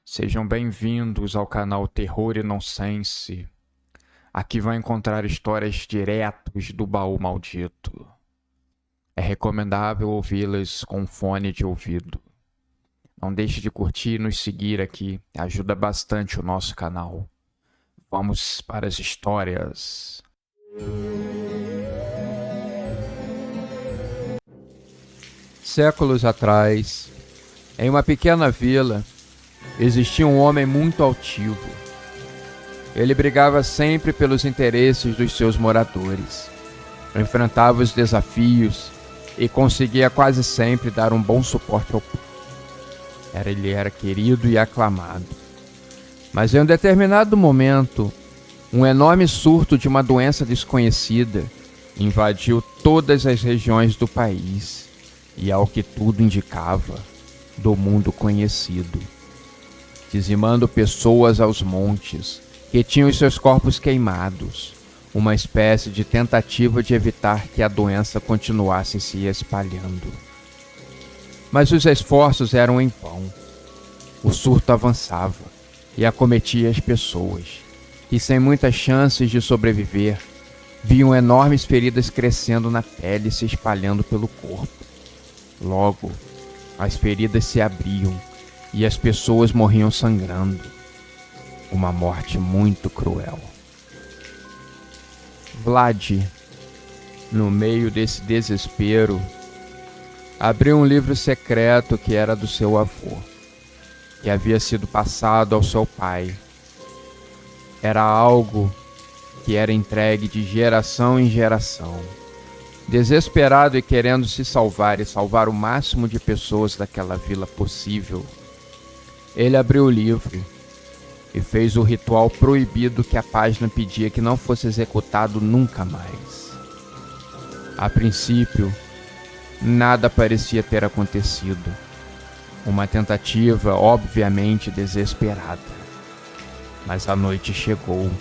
Sejam bem-vindos ao canal Terror e Nonsense. Aqui vai encontrar histórias diretos do baú maldito. É recomendável ouvi-las com fone de ouvido. Não deixe de curtir e nos seguir aqui, ajuda bastante o nosso canal. Vamos para as histórias. Séculos atrás, em uma pequena vila, existia um homem muito altivo. Ele brigava sempre pelos interesses dos seus moradores, enfrentava os desafios e conseguia quase sempre dar um bom suporte ao povo. Ele era querido e aclamado. Mas em um determinado momento, um enorme surto de uma doença desconhecida invadiu todas as regiões do país e, ao que tudo indicava, do mundo conhecido, dizimando pessoas aos montes, que tinham os seus corpos queimados, uma espécie de tentativa de evitar que a doença continuasse se espalhando. Mas os esforços eram em vão. O surto avançava e acometia as pessoas, que sem muitas chances de sobreviver, viam enormes feridas crescendo na pele e se espalhando pelo corpo. Logo, as feridas se abriam e as pessoas morriam sangrando. Uma morte muito cruel. Vlad, no meio desse desespero, abriu um livro secreto que era do seu avô, que havia sido passado ao seu pai. Era algo que era entregue de geração em geração. Desesperado e querendo se salvar e salvar o máximo de pessoas daquela vila possível, ele abriu o livro e fez o ritual proibido que a página pedia que não fosse executado nunca mais. A princípio, nada parecia ter acontecido. Uma tentativa obviamente desesperada. Mas a noite chegou,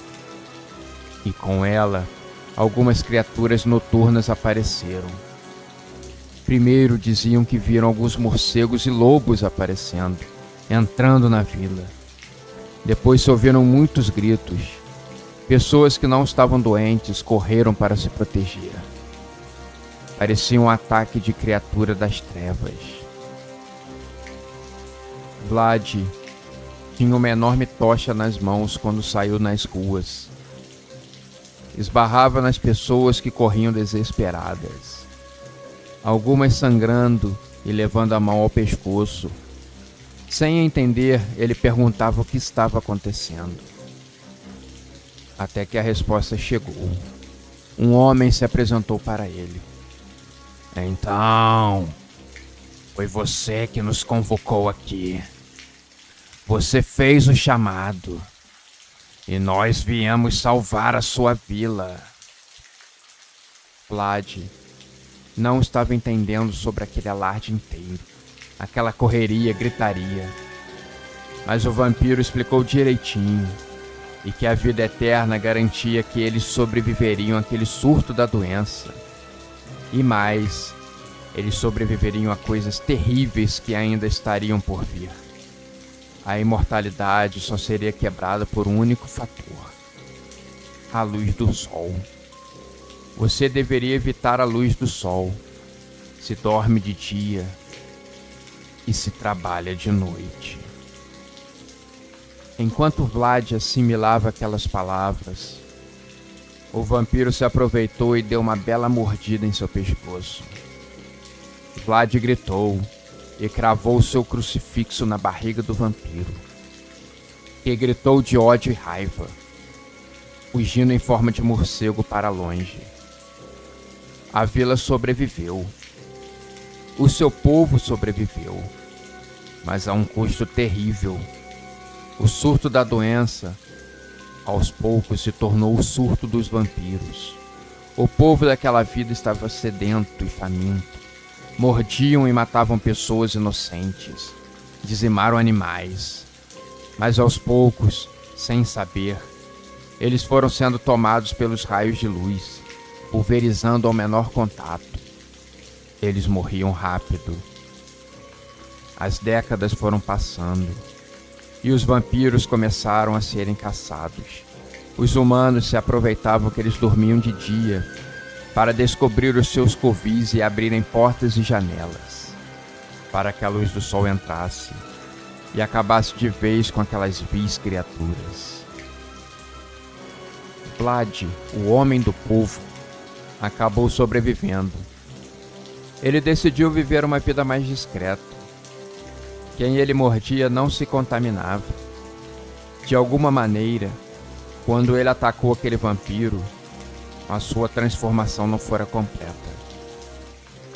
e com ela, algumas criaturas noturnas apareceram. Primeiro diziam que viram alguns morcegos e lobos aparecendo, entrando na vila. Depois se ouviram muitos gritos. Pessoas que não estavam doentes correram para se proteger. Parecia um ataque de criatura das trevas. Vlad tinha uma enorme tocha nas mãos quando saiu nas ruas. Esbarrava nas pessoas que corriam desesperadas, algumas sangrando e levando a mão ao pescoço. Sem entender, ele perguntava o que estava acontecendo. Até que a resposta chegou. Um homem se apresentou para ele. Então, foi você que nos convocou aqui. Você fez o chamado. E nós viemos salvar a sua vila. Vlad não estava entendendo sobre aquele alarde inteiro, aquela correria, gritaria. Mas o vampiro explicou direitinho, e que a vida eterna garantia que eles sobreviveriam àquele surto da doença. E mais, eles sobreviveriam a coisas terríveis que ainda estariam por vir. A imortalidade só seria quebrada por um único fator: a luz do sol. Você deveria evitar a luz do sol. Se dorme de dia e se trabalha de noite. Enquanto Vlad assimilava aquelas palavras, o vampiro se aproveitou e deu uma bela mordida em seu pescoço. Vlad gritou e cravou seu crucifixo na barriga do vampiro, que gritou de ódio e raiva, fugindo em forma de morcego para longe. A vila sobreviveu. O seu povo sobreviveu, mas a um custo terrível. O surto da doença, aos poucos, se tornou o surto dos vampiros. O povo daquela vida estava sedento e faminto. Mordiam e matavam pessoas inocentes. Dizimaram animais. Mas aos poucos, sem saber, eles foram sendo tomados pelos raios de luz, pulverizando ao menor contato. Eles morriam rápido. As décadas foram passando. e os vampiros começaram a serem caçados. Os humanos se aproveitavam que eles dormiam de dia para descobrir os seus covis e abrirem portas e janelas, para que a luz do sol entrasse e acabasse de vez com aquelas vis criaturas. Vlad, o homem do povo, acabou sobrevivendo. Ele decidiu viver uma vida mais discreta. Quem ele mordia não se contaminava. De alguma maneira, quando ele atacou aquele vampiro, a sua transformação não fora completa.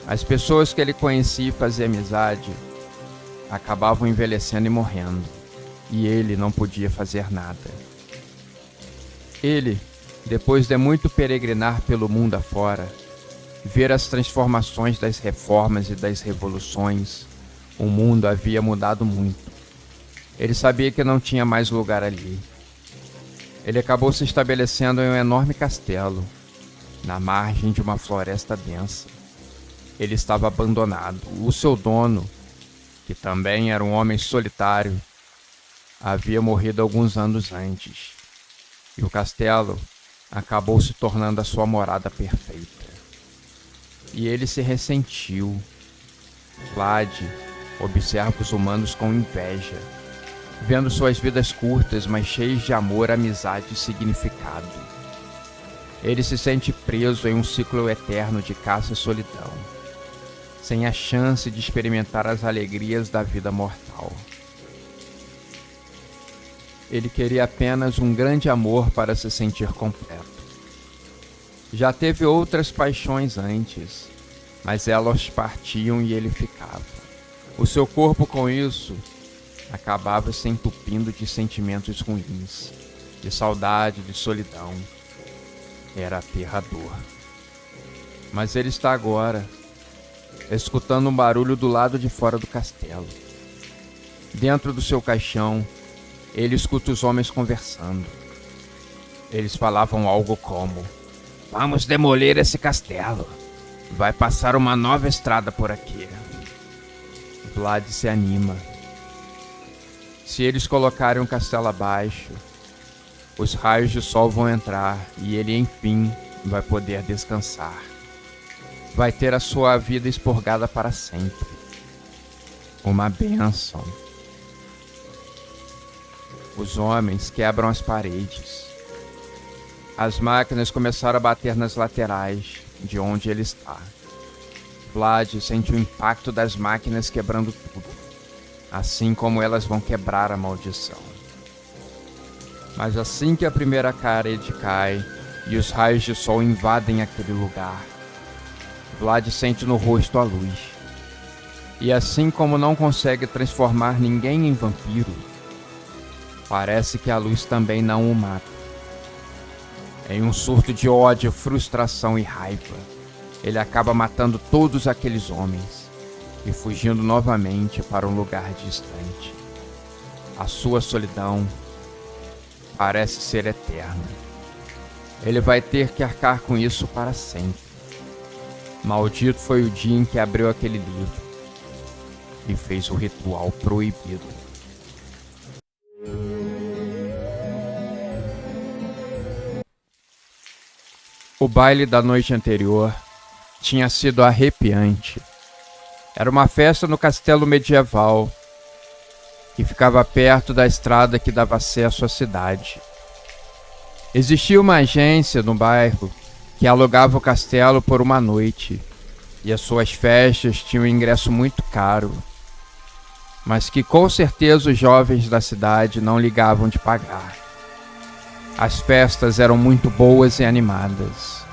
As pessoas que ele conhecia e fazia amizade acabavam envelhecendo e morrendo, e ele não podia fazer nada. Ele, depois de muito peregrinar pelo mundo afora, ver as transformações das reformas e das revoluções, o mundo havia mudado muito. Ele sabia que não tinha mais lugar ali. Ele acabou se estabelecendo em um enorme castelo, na margem de uma floresta densa. Ele estava abandonado. O seu dono, que também era um homem solitário, havia morrido alguns anos antes, e o castelo acabou se tornando a sua morada perfeita. E ele se ressentiu. Vlad observa os humanos com inveja, vendo suas vidas curtas, mas cheias de amor, amizade e significado. Ele se sente preso em um ciclo eterno de caça e solidão, sem a chance de experimentar as alegrias da vida mortal. Ele queria apenas um grande amor para se sentir completo. Já teve outras paixões antes, mas elas partiam e ele ficava. O seu corpo, com isso, acabava se entupindo de sentimentos ruins, de saudade, de solidão. Era aterrador. Mas ele está agora, escutando um barulho do lado de fora do castelo. Dentro do seu caixão, ele escuta os homens conversando. Eles falavam algo como: "Vamos demolir esse castelo. Vai passar uma nova estrada por aqui." Vlad se anima. Se eles colocarem um castelo abaixo, os raios de sol vão entrar e ele, enfim, vai poder descansar. Vai ter a sua vida expurgada para sempre. Uma bênção. Os homens quebram as paredes. As máquinas começaram a bater nas laterais de onde ele está. Vlad sente o impacto das máquinas quebrando tudo, assim como elas vão quebrar a maldição. Mas assim que a primeira parede cai e os raios de sol invadem aquele lugar, Vlad sente no rosto a luz. E assim como não consegue transformar ninguém em vampiro, parece que a luz também não o mata. Em um surto de ódio, frustração e raiva, ele acaba matando todos aqueles homens e fugindo novamente para um lugar distante. A sua solidão parece ser eterna. Ele vai ter que arcar com isso para sempre. Maldito foi o dia em que abriu aquele livro e fez o ritual proibido. O baile da noite anterior tinha sido arrepiante. Era uma festa no castelo medieval que ficava perto da estrada que dava acesso à cidade. Existia uma agência no bairro que alugava o castelo por uma noite, e as suas festas tinham um ingresso muito caro, mas que com certeza os jovens da cidade não ligavam de pagar. As festas eram muito boas e animadas.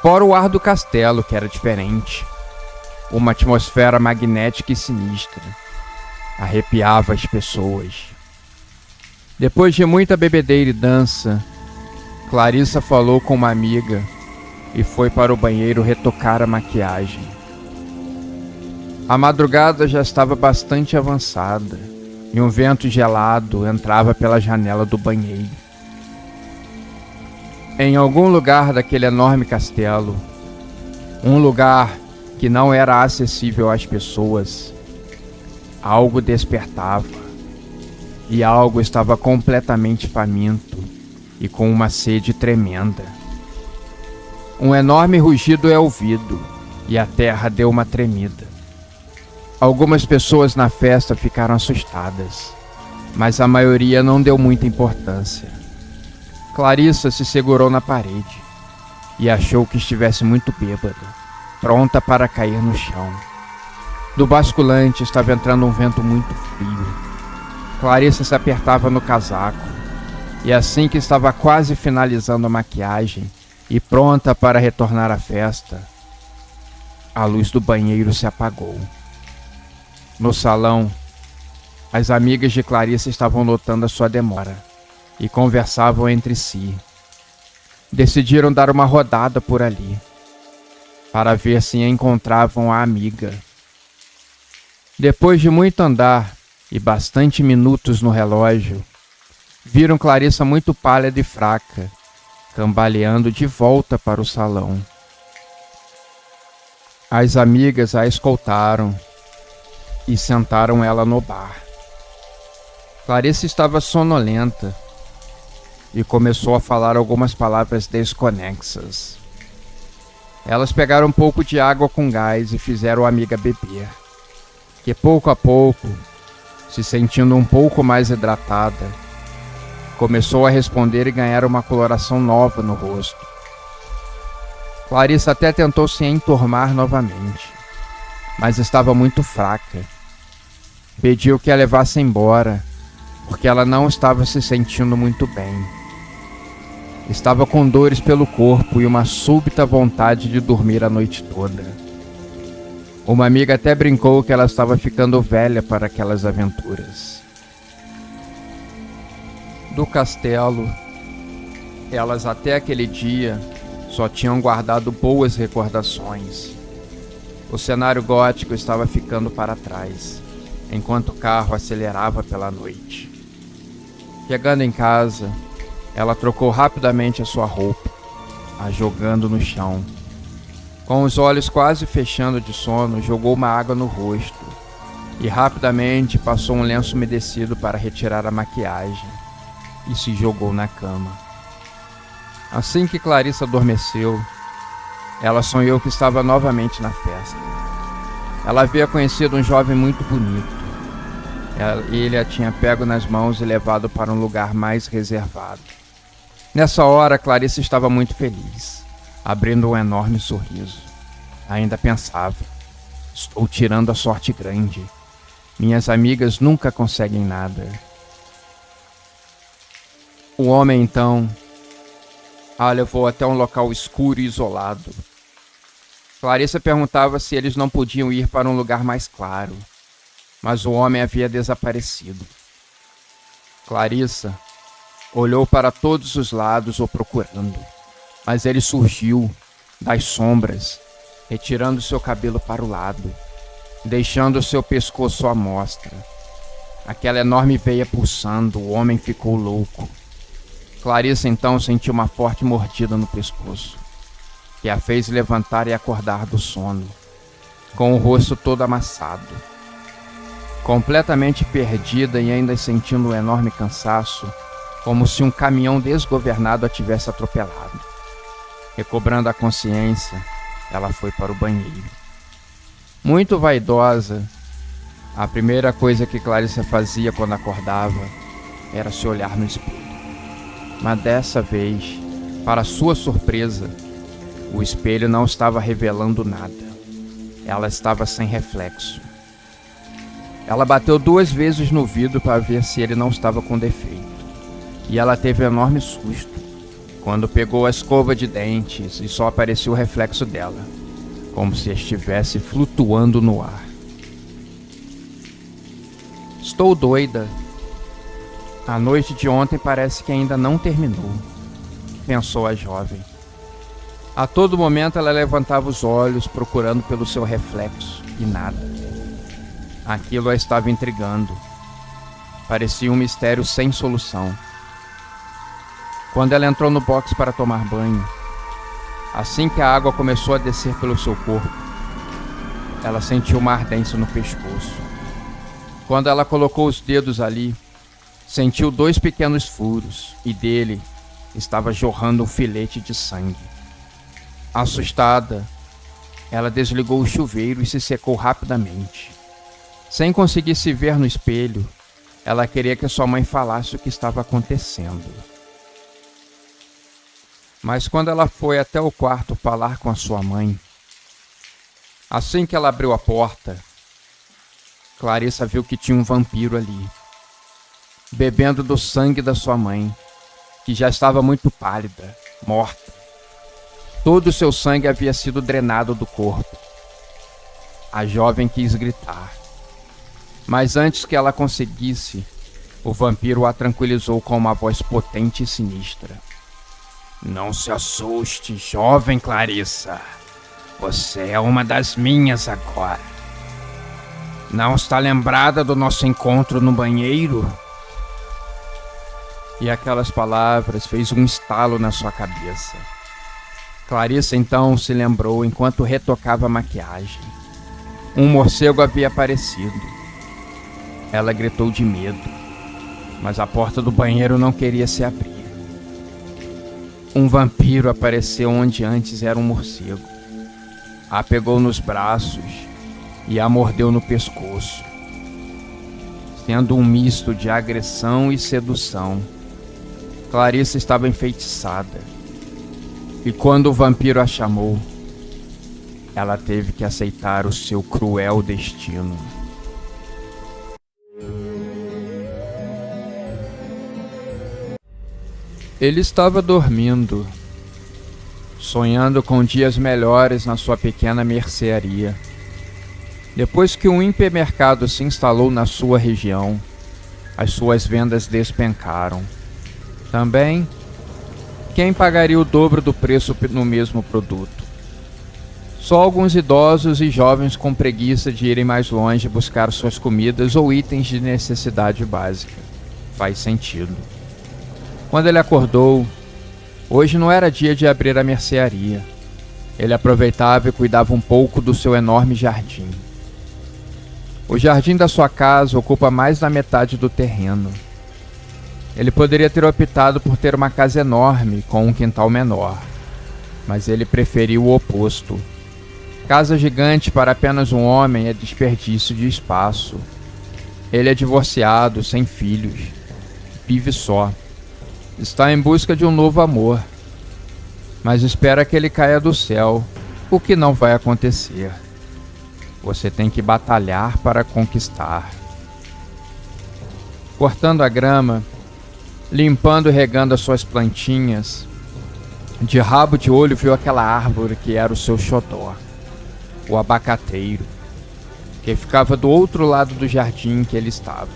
Fora o ar do castelo, que era diferente. Uma atmosfera magnética e sinistra. Arrepiava as pessoas. Depois de muita bebedeira e dança, Clarissa falou com uma amiga e foi para o banheiro retocar a maquiagem. A madrugada já estava bastante avançada e um vento gelado entrava pela janela do banheiro. Em algum lugar daquele enorme castelo, um lugar que não era acessível às pessoas, algo despertava. e algo estava completamente faminto e com uma sede tremenda. Um enorme rugido é ouvido e a terra deu uma tremida. Algumas pessoas na festa ficaram assustadas, mas a maioria não deu muita importância. Clarissa se segurou na parede e achou que estivesse muito bêbada, pronta para cair no chão. Do basculante estava entrando um vento muito frio. Clarissa se apertava no casaco, e assim que estava quase finalizando a maquiagem e pronta para retornar à festa, a luz do banheiro se apagou. No salão, as amigas de Clarissa estavam notando a sua demora e conversavam entre si. Decidiram dar uma rodada por ali, para ver se encontravam a amiga. Depois de muito andar e bastante minutos no relógio, viram Clarissa muito pálida e fraca, cambaleando de volta para o salão. As amigas a escoltaram e sentaram ela no bar. Clarissa estava sonolenta e começou a falar algumas palavras desconexas. Elas pegaram um pouco de água com gás e fizeram a amiga beber, que pouco a pouco, se sentindo um pouco mais hidratada, começou a responder e ganhar uma coloração nova no rosto. Clarissa até tentou se enturmar novamente, mas estava muito fraca. Pediu que a levasse embora, porque ela não estava se sentindo muito bem. Estava com dores pelo corpo e uma súbita vontade de dormir a noite toda. Uma amiga até brincou que ela estava ficando velha para aquelas aventuras. Do castelo, elas até aquele dia só tinham guardado boas recordações. O cenário gótico estava ficando para trás, enquanto o carro acelerava pela noite. Chegando em casa, ela trocou rapidamente a sua roupa, a jogando no chão. Com os olhos quase fechando de sono, jogou uma água no rosto e rapidamente passou um lenço umedecido para retirar a maquiagem e se jogou na cama. Assim que Clarissa adormeceu, ela sonhou que estava novamente na festa. Ela havia conhecido um jovem muito bonito. Ele a tinha pego nas mãos e levado para um lugar mais reservado. Nessa hora, Clarissa estava muito feliz, abrindo um enorme sorriso. Ainda pensava: estou tirando a sorte grande. Minhas amigas nunca conseguem nada. O homem, então, a levou até um local escuro e isolado. Clarissa perguntava se eles não podiam ir para um lugar mais claro, mas o homem havia desaparecido. Clarissa olhou para todos os lados o procurando, mas ele surgiu das sombras, retirando seu cabelo para o lado, deixando seu pescoço à mostra. Aquela enorme veia pulsando, o homem ficou louco. Clarissa então sentiu uma forte mordida no pescoço, que a fez levantar e acordar do sono, com o rosto todo amassado. Completamente perdida e ainda sentindo um enorme cansaço, como se um caminhão desgovernado a tivesse atropelado. Recobrando a consciência, ela foi para o banheiro. Muito vaidosa, a primeira coisa que Clarissa fazia quando acordava era se olhar no espelho. Mas dessa vez, para sua surpresa, o espelho não estava revelando nada. Ela estava sem reflexo. Ela bateu 2 vezes no vidro para ver se ele não estava com defeito. E ela teve um enorme susto quando pegou a escova de dentes e só apareceu o reflexo dela, como se estivesse flutuando no ar. Estou doida. A noite de ontem parece que ainda não terminou, pensou a jovem. A todo momento ela levantava os olhos procurando pelo seu reflexo e nada. Aquilo a estava intrigando. Parecia um mistério sem solução. Quando ela entrou no box para tomar banho, assim que a água começou a descer pelo seu corpo, ela sentiu uma ardência no pescoço. Quando ela colocou os dedos ali, Sentiu 2 pequenos furos e dele estava jorrando um filete de sangue. Assustada, ela desligou o chuveiro e se secou rapidamente. Sem conseguir se ver no espelho, ela queria que sua mãe falasse o que estava acontecendo. Mas quando ela foi até o quarto falar com a sua mãe, assim que ela abriu a porta, Clarissa viu que tinha um vampiro ali, bebendo do sangue da sua mãe, que já estava muito pálida, morta. Todo o seu sangue havia sido drenado do corpo. A jovem quis gritar, mas antes que ela conseguisse, o vampiro a tranquilizou com uma voz potente e sinistra. Não se assuste, jovem Clarissa. Você é uma das minhas agora. Não está lembrada do nosso encontro no banheiro? E aquelas palavras fez um estalo na sua cabeça. Clarissa então se lembrou enquanto retocava a maquiagem. Um morcego havia aparecido. Ela gritou de medo, mas a porta do banheiro não queria se abrir. Um vampiro apareceu onde antes era um morcego. A pegou nos braços e a mordeu no pescoço, sendo um misto de agressão e sedução. Clarissa estava enfeitiçada, e quando o vampiro a chamou, ela teve que aceitar o seu cruel destino. Ele estava dormindo, sonhando com dias melhores na sua pequena mercearia. Depois que um hipermercado se instalou na sua região, as suas vendas despencaram. Também, quem pagaria o dobro do preço no mesmo produto? Só alguns idosos e jovens com preguiça de irem mais longe buscar suas comidas ou itens de necessidade básica. Faz sentido. Quando ele acordou, hoje não era dia de abrir a mercearia. Ele aproveitava e cuidava um pouco do seu enorme jardim. O jardim da sua casa ocupa mais da metade do terreno. Ele poderia ter optado por ter uma casa enorme com um quintal menor, mas ele preferiu o oposto. Casa gigante para apenas um homem é desperdício de espaço. Ele é divorciado, sem filhos, vive só. Está em busca de um novo amor, mas espera que ele caia do céu, o que não vai acontecer. Você tem que batalhar para conquistar. Cortando a grama, limpando e regando as suas plantinhas, de rabo de olho viu aquela árvore que era o seu xodó, o abacateiro, que ficava do outro lado do jardim que ele estava.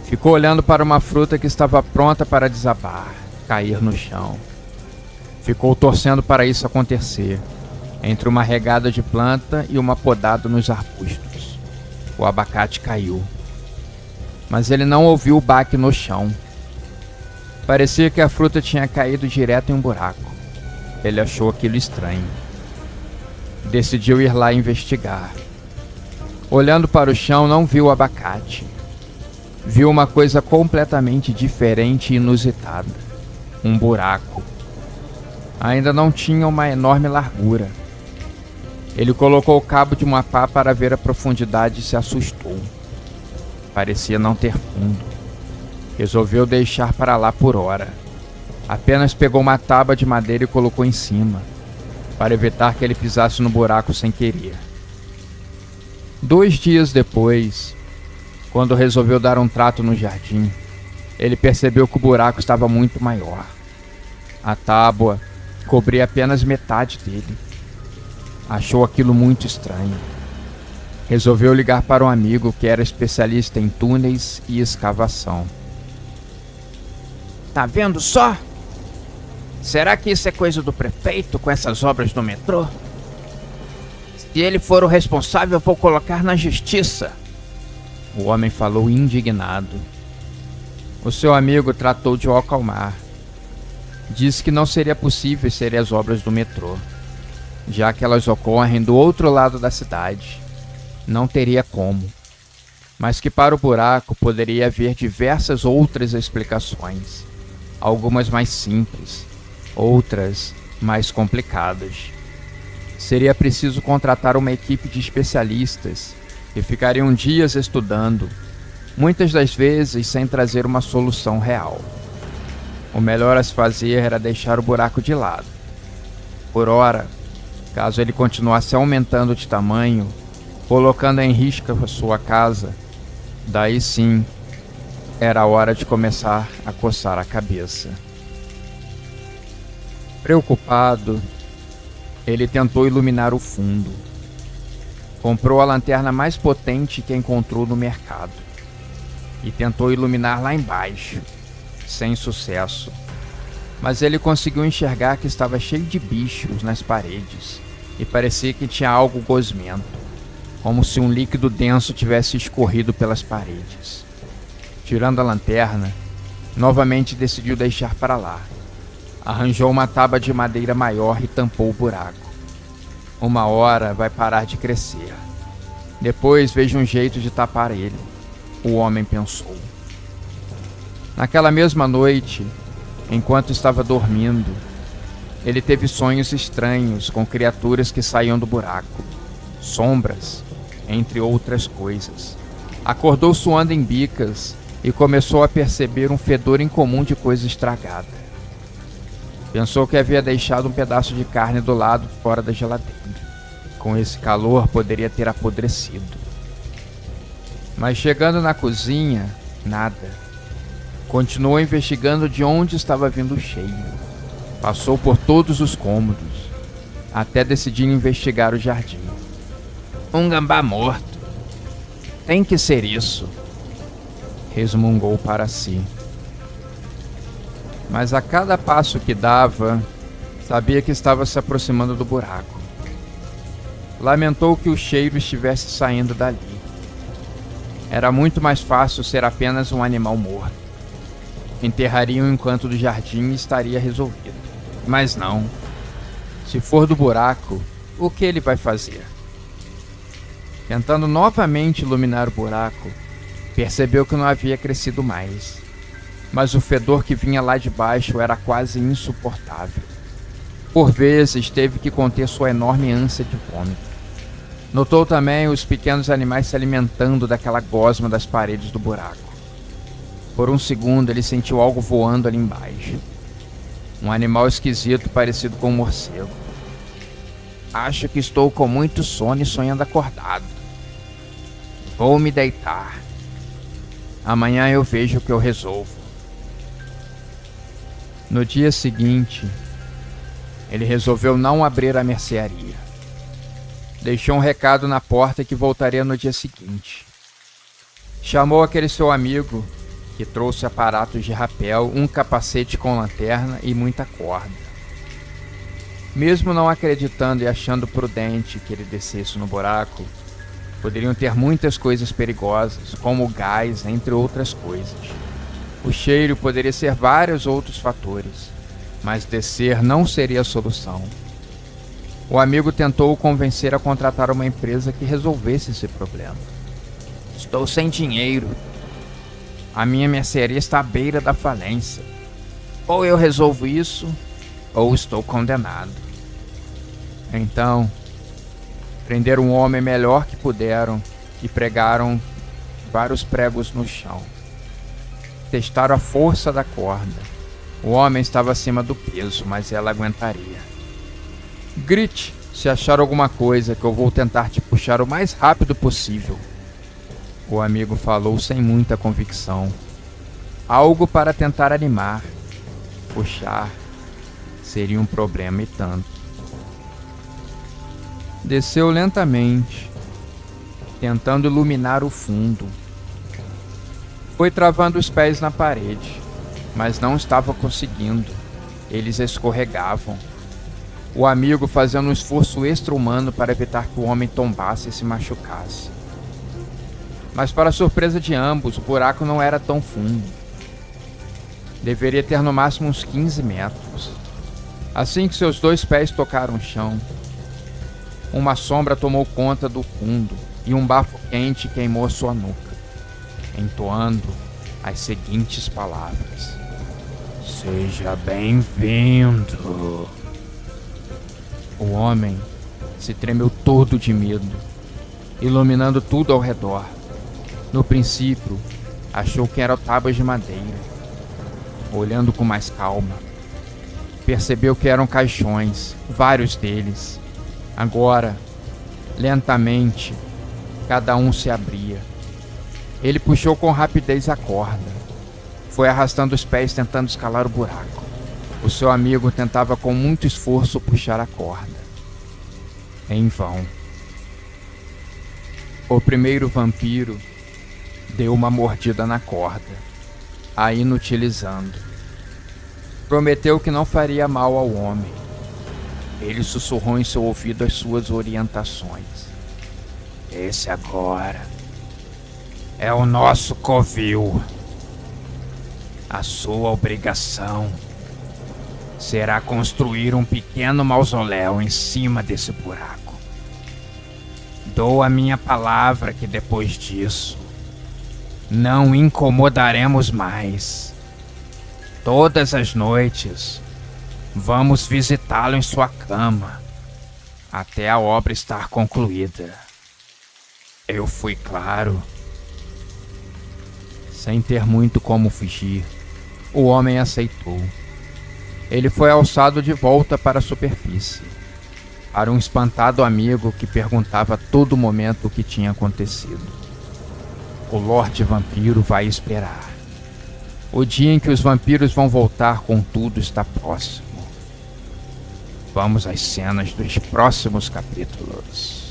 Ficou olhando para uma fruta que estava pronta para desabar, cair no chão. Ficou torcendo para isso acontecer, entre uma regada de planta e uma podada nos arbustos. O abacate caiu, mas ele não ouviu o baque no chão. Parecia que a fruta tinha caído direto em um buraco. Ele achou aquilo estranho. Decidiu ir lá investigar. Olhando para o chão, não viu o abacate. Viu uma coisa completamente diferente e inusitada. Um buraco. Ainda não tinha uma enorme largura. Ele colocou o cabo de uma pá para ver a profundidade e se assustou. Parecia não ter fundo. Resolveu deixar para lá por hora. Apenas pegou uma tábua de madeira e colocou em cima, para evitar que ele pisasse no buraco sem querer. 2 dias depois, quando resolveu dar um trato no jardim, ele percebeu que o buraco estava muito maior. A tábua cobria apenas metade dele. Achou aquilo muito estranho. Resolveu ligar para um amigo que era especialista em túneis e escavação. Tá vendo só? Será que isso é coisa do prefeito com essas obras do metrô? Se ele for o responsável, eu vou colocar na justiça. O homem falou indignado. O seu amigo tratou de o acalmar. Disse que não seria possível ser as obras do metrô, já que elas ocorrem do outro lado da cidade. Não teria como. mas que para o buraco poderia haver diversas outras explicações, algumas mais simples, outras mais complicadas. Seria preciso contratar uma equipe de especialistas que ficariam dias estudando, muitas das vezes sem trazer uma solução real. O melhor a se fazer era deixar o buraco de lado. Por ora, caso ele continuasse aumentando de tamanho, colocando em risco a sua casa, daí sim era a hora de começar a coçar a cabeça. Preocupado, ele tentou iluminar o fundo. Comprou a lanterna mais potente que encontrou no mercado e tentou iluminar lá embaixo, sem sucesso. Mas ele conseguiu enxergar que estava cheio de bichos nas paredes e parecia que tinha algo gosmento, como se um líquido denso tivesse escorrido pelas paredes. Tirando a lanterna, novamente decidiu deixar para lá. Arranjou uma tábua de madeira maior e tampou o buraco. Uma hora vai parar de crescer. Depois vejo um jeito de tapar ele, o homem pensou. Naquela mesma noite, enquanto estava dormindo, ele teve sonhos estranhos com criaturas que saíam do buraco, sombras, entre outras coisas. Acordou suando em bicas e começou a perceber um fedor incomum de coisa estragada. Pensou que havia deixado um pedaço de carne do lado fora da geladeira. Com esse calor, poderia ter apodrecido. Mas chegando na cozinha, nada. Continuou investigando de onde estava vindo o cheiro. Passou por todos os cômodos, até decidir investigar o jardim. Um gambá morto. Tem que ser isso, resmungou para si. Mas a cada passo que dava, sabia que estava se aproximando do buraco. Lamentou que o cheiro estivesse saindo dali. Era muito mais fácil ser apenas um animal morto. Enterraria um encanto do jardim e estaria resolvido. Mas não. Se for do buraco, o que ele vai fazer? Tentando novamente iluminar o buraco, percebeu que não havia crescido mais. Mas o fedor que vinha lá de baixo era quase insuportável. Por vezes teve que conter sua enorme ânsia de vômito. Notou também os pequenos animais se alimentando daquela gosma das paredes do buraco. Por um segundo ele sentiu algo voando ali embaixo. Um animal esquisito parecido com um morcego. Acho que estou com muito sono e sonhando acordado. Vou me deitar. Amanhã eu vejo o que eu resolvo. No dia seguinte, ele resolveu não abrir a mercearia. Deixou um recado na porta que voltaria no dia seguinte. Chamou aquele seu amigo, que trouxe aparatos de rapel, um capacete com lanterna e muita corda. Mesmo não acreditando e achando prudente que ele descesse no buraco, poderiam ter muitas coisas perigosas, como gás, entre outras coisas. O cheiro poderia ser vários outros fatores, mas descer não seria a solução. O amigo tentou o convencer a contratar uma empresa que resolvesse esse problema. Estou sem dinheiro. A minha mercearia está à beira da falência. Ou eu resolvo isso, ou estou condenado. Então, prenderam um homem melhor que puderam e pregaram vários pregos no chão. Testaram a força da corda. O homem estava acima do peso, mas ela aguentaria. Grite se achar alguma coisa que eu vou tentar te puxar o mais rápido possível. O amigo falou sem muita convicção. Algo para tentar animar. Puxar seria um problema e tanto. Desceu lentamente, tentando iluminar o fundo. Foi travando os pés na parede, mas não estava conseguindo. Eles escorregavam. O amigo fazendo um esforço extra-humano para evitar que o homem tombasse e se machucasse. Mas para surpresa de ambos, o buraco não era tão fundo. Deveria ter no máximo uns 15 metros. Assim que seus dois pés tocaram o chão, uma sombra tomou conta do fundo e um bafo quente queimou sua nuca. entoando as seguintes palavras: "Seja bem-vindo." O homem se tremeu todo de medo, iluminando tudo ao redor. No princípio, achou que eram tábuas de madeira. Olhando com mais calma, percebeu que eram caixões, vários deles. Agora, lentamente, cada um se abria. Ele puxou com rapidez a corda. Foi arrastando os pés tentando escalar o buraco. O seu amigo tentava com muito esforço puxar a corda. Em vão. O primeiro vampiro deu uma mordida na corda, a inutilizando. Prometeu que não faria mal ao homem. Ele sussurrou em seu ouvido as suas orientações. "Esse agora é o nosso covil. A sua obrigação será construir um pequeno mausoléu em cima desse buraco. Dou a minha palavra que depois disso não incomodaremos mais. Todas as noites vamos visitá-lo em sua cama até a obra estar concluída." Eu fui claro. Sem ter muito como fugir, o homem aceitou. Ele foi alçado de volta para a superfície, para um espantado amigo que perguntava a todo momento o que tinha acontecido. O Lorde Vampiro vai esperar. O dia em que os vampiros vão voltar com tudo está próximo. Vamos às cenas dos próximos capítulos.